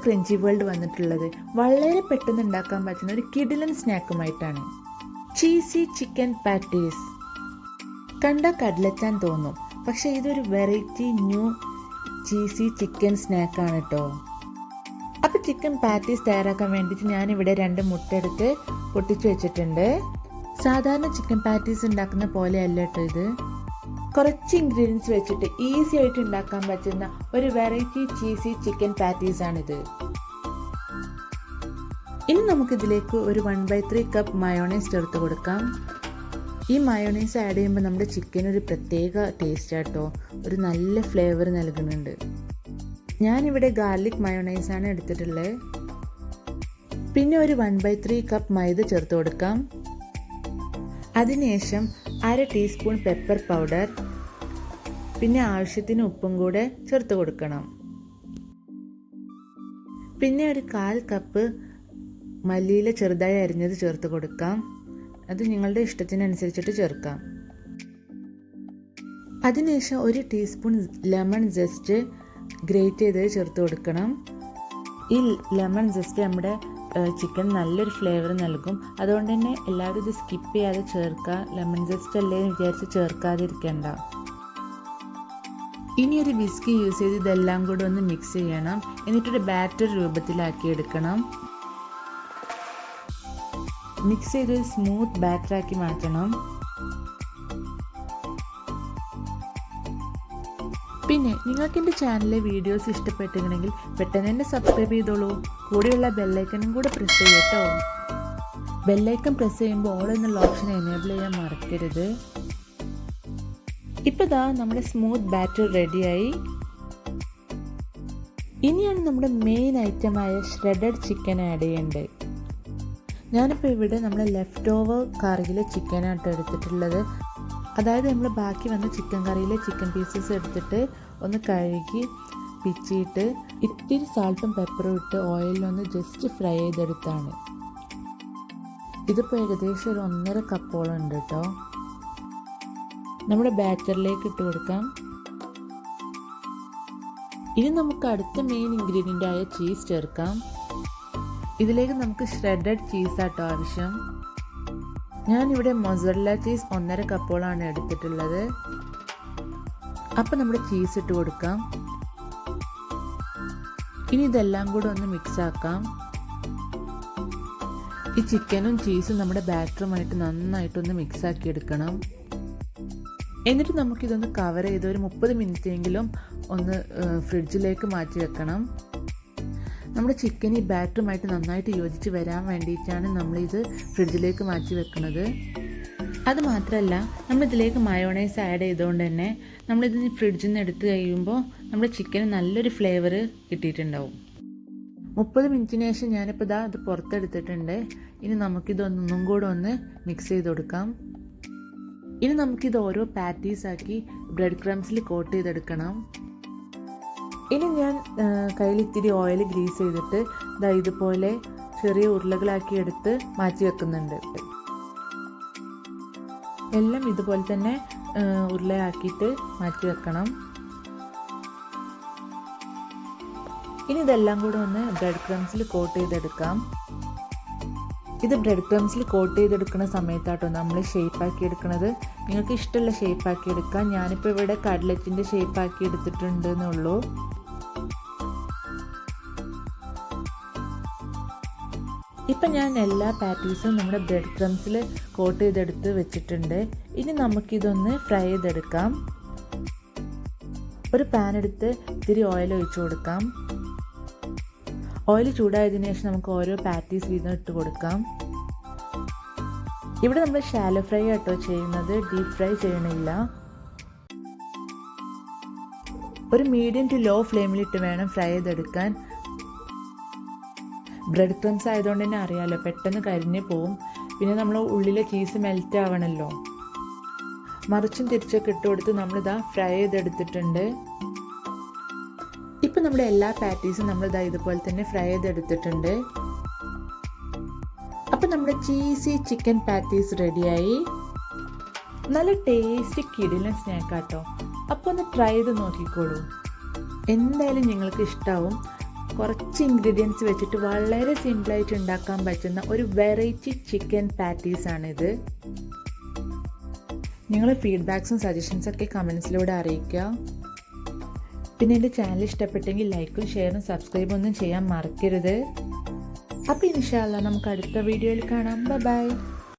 Crunchy world വന്നിട്ടുള്ളത് വളരെ പെട്ടെന്ന് ഉണ്ടാക്കാൻ പറ്റുന്ന ഒരു കിടിലൻ സ്നാക്കുമായിട്ടാണ്. Cheesy chicken patties. കണ്ട കടലച്ചാൻ തോന്നും, പക്ഷേ ഇതൊരു വെറൈറ്റി ന്യൂ ചീസി ചിക്കൻ സ്നാക്കാണ് കേട്ടോ. അപ്പോൾ ചിക്കൻ പാറ്റീസ് തയ്യാറാക്കാൻ വേണ്ടിയിട്ട് ഞാനിവിടെ 2 മുട്ട എടുത്ത് പൊട്ടിച്ച് വെച്ചിട്ടുണ്ട്. സാധാരണ ചിക്കൻ പാറ്റീസ് ഉണ്ടാക്കുന്ന പോലെയല്ല കേട്ടോ ഇത്. കുറച്ച് ഇൻഗ്രീഡിയൻസ് വെച്ചിട്ട് ഈസി ആയിട്ട് ഉണ്ടാക്കാൻ പറ്റുന്ന ഒരു വെറൈറ്റി ചീസി ചിക്കൻ പാറ്റീസ് ആണിത്. ഇനി നമുക്കിതിലേക്ക് ഒരു 1/3 കപ്പ് മയോണൈസ് ചേർത്ത് കൊടുക്കാം. ഈ മയോണൈസ് ആഡ് ചെയ്യുമ്പോൾ നമ്മുടെ ചിക്കൻ ഒരു പ്രത്യേക ടേസ്റ്റ് ആട്ടോ, ഒരു നല്ല ഫ്ലേവർ നൽകുന്നുണ്ട്. ഞാനിവിടെ ഗാർലിക് മയോണൈസാണ് എടുത്തിട്ടുള്ളത്. പിന്നെ ഒരു 1/3 കപ്പ് മൈദ ചേർത്ത് കൊടുക്കാം. അതിനുശേഷം 1/2 ടീസ്പൂൺ പെപ്പർ പൗഡർ, പിന്നെ ആവശ്യത്തിന് ഉപ്പും കൂടെ ചേർത്ത് കൊടുക്കണം. പിന്നെ ഒരു 1/4 കപ്പ് മല്ലിയില ചെറുതായി അരിഞ്ഞത് ചേർത്ത് കൊടുക്കാം. അത് നിങ്ങളുടെ ഇഷ്ടത്തിനനുസരിച്ചിട്ട് ചേർക്കാം. അതിനുശേഷം 1 ടീസ്പൂൺ ലെമൺ ജസ്റ്റ് ഗ്രേറ്റ് ചെയ്തത് ചേർത്ത് കൊടുക്കണം. ഈ ലെമൺ ജസ്റ്റ് നമ്മുടെ ചിക്കൻ നല്ലൊരു ഫ്ലേവർ നൽകും. അതുകൊണ്ട് തന്നെ എല്ലാവരും ഇത് സ്കിപ്പ് ചെയ്യാതെ ചേർക്കുക. ലെമൺ ജസ്റ്റ് അല്ലേ എന്ന് വിചാരിച്ച് ചേർക്കാതിരിക്കണ്ട. ഇനി ഒരു വിസ്കി യൂസ് ചെയ്ത് ഇതെല്ലാം കൂടെ ഒന്ന് മിക്സ് ചെയ്യണം. എന്നിട്ടൊരു ബാറ്റർ രൂപത്തിലാക്കി എടുക്കണം. മിക്സ് ചെയ്ത് സ്മൂത്ത് ബാറ്ററാക്കി മാറ്റണം. പിന്നെ നിങ്ങൾക്ക് എൻ്റെ ചാനലിലെ വീഡിയോസ് ഇഷ്ടപ്പെട്ടിട്ടുണ്ടെങ്കിൽ പെട്ടെന്ന് തന്നെ സബ്സ്ക്രൈബ് ചെയ്തോളൂ. കൂടെയുള്ള ബെല്ലൈക്കനും കൂടെ പ്രസ് ചെയ്യട്ടോ. ബെല്ലൈക്കൺ പ്രസ് ചെയ്യുമ്പോൾ ഓൾ എന്നുള്ള ഓപ്ഷൻ എനേബിൾ ചെയ്യാൻ മറക്കരുത്. ഇപ്പോൾ ദാ നമ്മുടെ സ്മൂത്ത് ബാറ്റർ റെഡിയായി. ഇനിയാണ് നമ്മുടെ മെയിൻ ഐറ്റമായ ഷ്രെഡഡ് ചിക്കൻ ആഡ് ചെയ്യേണ്ടത്. ഞാനിപ്പോൾ ഇവിടെ നമ്മൾ ലെഫ്റ്റ് ഓവർ കറിയിലെ ചിക്കനായിട്ട് എടുത്തിട്ടുള്ളത്. അതായത് നമ്മൾ ബാക്കി വന്ന ചിക്കൻ കറിയിലെ ചിക്കൻ പീസസ് എടുത്തിട്ട് ഒന്ന് കഴുകി പിച്ചിയിട്ട് ഇത്തിരി സാൾട്ടും പെപ്പറും ഇട്ട് ഓയിലൊന്ന് ജസ്റ്റ് ഫ്രൈ ചെയ്തെടുത്താണ്. ഇതിപ്പോൾ ഏകദേശം ഒരു 1.5 കപ്പോളം ഉണ്ട് കേട്ടോ. നമ്മുടെ ബാറ്ററിലേക്ക് ഇട്ട് കൊടുക്കാം. ഇനി നമുക്ക് അടുത്ത മെയിൻ ഇൻഗ്രീഡിയൻ്റ് ആയ ചീസ് ചേർക്കാം. ഇതിലേക്ക് നമുക്ക് ഷ്രെഡഡ് ചീസാട്ടോ ആവശ്യം. ഞാനിവിടെ മൊസറല്ല ചീസ് 1.5 കപ്പോളാണ് എടുത്തിട്ടുള്ളത്. അപ്പം നമ്മുടെ ചീസ് ഇട്ട് കൊടുക്കാം. ഇനി ഇതെല്ലാം കൂടെ ഒന്ന് മിക്സ് ആക്കാം. ഈ ചിക്കനും ചീസും നമ്മുടെ ബാറ്ററുമായിട്ട് നന്നായിട്ടൊന്ന് മിക്സ് ആക്കി എടുക്കണം. എന്നിട്ട് നമുക്കിതൊന്ന് കവർ ചെയ്ത് ഒരു 30 മിനിറ്റെങ്കിലും ഒന്ന് ഫ്രിഡ്ജിലേക്ക് മാറ്റി വെക്കണം. നമ്മുടെ ചിക്കൻ ഈ ബാറ്ററുമായിട്ട് നന്നായിട്ട് യോജിച്ച് വരാൻ വേണ്ടിയിട്ടാണ് നമ്മളിത് ഫ്രിഡ്ജിലേക്ക് മാറ്റി വെക്കുന്നത്. അത് മാത്രമല്ല, നമ്മളിതിലേക്ക് മയോണൈസ് ആഡ് ചെയ്തുകൊണ്ട് തന്നെ നമ്മളിത് ഫ്രിഡ്ജിൽ നിന്ന് എടുത്ത് കഴിയുമ്പോൾ നമ്മുടെ ചിക്കന് നല്ലൊരു ഫ്ലേവർ കിട്ടിയിട്ടുണ്ടാവും. 30 മിനിറ്റിന് ശേഷം ഞാനിപ്പോൾ ഇതാ ഇത് പുറത്തെടുത്തിട്ടുണ്ട്. ഇനി നമുക്കിതൊന്നും കൂടെ ഒന്ന് മിക്സ് ചെയ്ത് കൊടുക്കാം. ഇനി നമുക്കിത് ഓരോ പാറ്റീസാക്കി ബ്രെഡ് ക്രംസിൽ കോട്ട് ചെയ്തെടുക്കണം. ഇനി ഞാൻ കയ്യിൽ ഇത്തിരി ഓയിൽ ഗ്രീസ് ചെയ്തിട്ട് ദാ ഇതുപോലെ ചെറിയ ഉരുളകളാക്കി എടുത്ത് മാറ്റി വെക്കുന്നുണ്ട്. എല്ലാം ഇതുപോലെ തന്നെ ഉരുളയാക്കിയിട്ട് മാറ്റി വെക്കണം. ഇനി ഇതെല്ലാം കൂടെ ഒന്ന് ബ്രെഡ് ക്രംസിൽ കോട്ട് ചെയ്തെടുക്കാം. ഇത് ബ്രെഡ് ക്രംസിൽ കോട്ട് ചെയ്തെടുക്കുന്ന സമയത്താട്ടോ നമ്മൾ ഷേപ്പാക്കി എടുക്കുന്നത്. നിങ്ങൾക്ക് ഇഷ്ടമുള്ള ഷേപ്പാക്കി എടുക്കാം. ഞാനിപ്പോൾ ഇവിടെ കട്ലറ്റിൻ്റെ ഷേപ്പാക്കി എടുത്തിട്ടുണ്ട് എന്നുള്ളൂ. ഇപ്പം ഞാൻ എല്ലാ പാറ്റീസും നമ്മുടെ ബ്രെഡ് ക്രംസിൽ കോട്ട് ചെയ്തെടുത്ത് വെച്ചിട്ടുണ്ട്. ഇനി നമുക്കിതൊന്ന് ഫ്രൈ ചെയ്തെടുക്കാം. ഒരു പാൻ എടുത്ത് ഇത്തിരി ഓയിൽ ഒഴിച്ചു കൊടുക്കാം. ഓയിൽ ചൂടായതിനു ശേഷം നമുക്ക് ഓരോ പാറ്റീസ് വീതം ഇട്ട് കൊടുക്കാം. ഇവിടെ നമ്മൾ ഷാലോ ഫ്രൈ ആട്ടോ ചെയ്യുന്നത്, ഡീപ്പ് ഫ്രൈ ചെയ്യണില്ല. ഒരു മീഡിയം ടു ലോ ഫ്ലെയിമിലിട്ട് വേണം ഫ്രൈ ചെയ്തെടുക്കാൻ. ബ്രെഡ് ക്രംസ് ആയതുകൊണ്ട് തന്നെ അറിയാമല്ലോ, പെട്ടെന്ന് കരിഞ്ഞ് പോവും. പിന്നെ നമ്മൾ ഉള്ളിലെ ചീസ് മെൽറ്റ് ആവണമല്ലോ. മറിച്ചും തിരിച്ചൊക്കെ ഇട്ട് കൊടുത്ത് നമ്മളിതാ ഫ്രൈ ചെയ്തെടുത്തിട്ടുണ്ട്. ഇപ്പം നമ്മുടെ എല്ലാ പാറ്റീസും നമ്മളിതാ ഇതുപോലെ തന്നെ ഫ്രൈ ചെയ്തെടുത്തിട്ടുണ്ട്. അപ്പം നമ്മുടെ ചീസി ചിക്കൻ പാറ്റീസ് റെഡിയായി. നല്ല ടേസ്റ്റി കിടിലൻ സ്നാക്കാട്ടോ. അപ്പോൾ ഒന്ന് ട്രൈ ചെയ്ത് നോക്കിക്കോളൂ. എന്തായാലും നിങ്ങൾക്ക് ഇഷ്ടമാവും. കുറച്ച് ഇൻഗ്രീഡിയൻസ് വെച്ചിട്ട് വളരെ സിമ്പിളായിട്ട് ഉണ്ടാക്കാൻ പറ്റുന്ന ഒരു വെറൈറ്റി ചിക്കൻ പാറ്റീസാണിത്. നിങ്ങളുടെ ഫീഡ്ബാക്സും സജഷൻസൊക്കെ കമൻസിലൂടെ അറിയിക്കുക. പിന്നെ എൻ്റെ ചാനൽ ഇഷ്ടപ്പെട്ടെങ്കിൽ ലൈക്കും ഷെയറും സബ്സ്ക്രൈബും ഒന്നും ചെയ്യാൻ മറക്കരുത്. അപ്പോൾ ഇൻഷാ അല്ലാഹ് നമുക്ക് അടുത്ത വീഡിയോയിൽ കാണാം. ബൈ.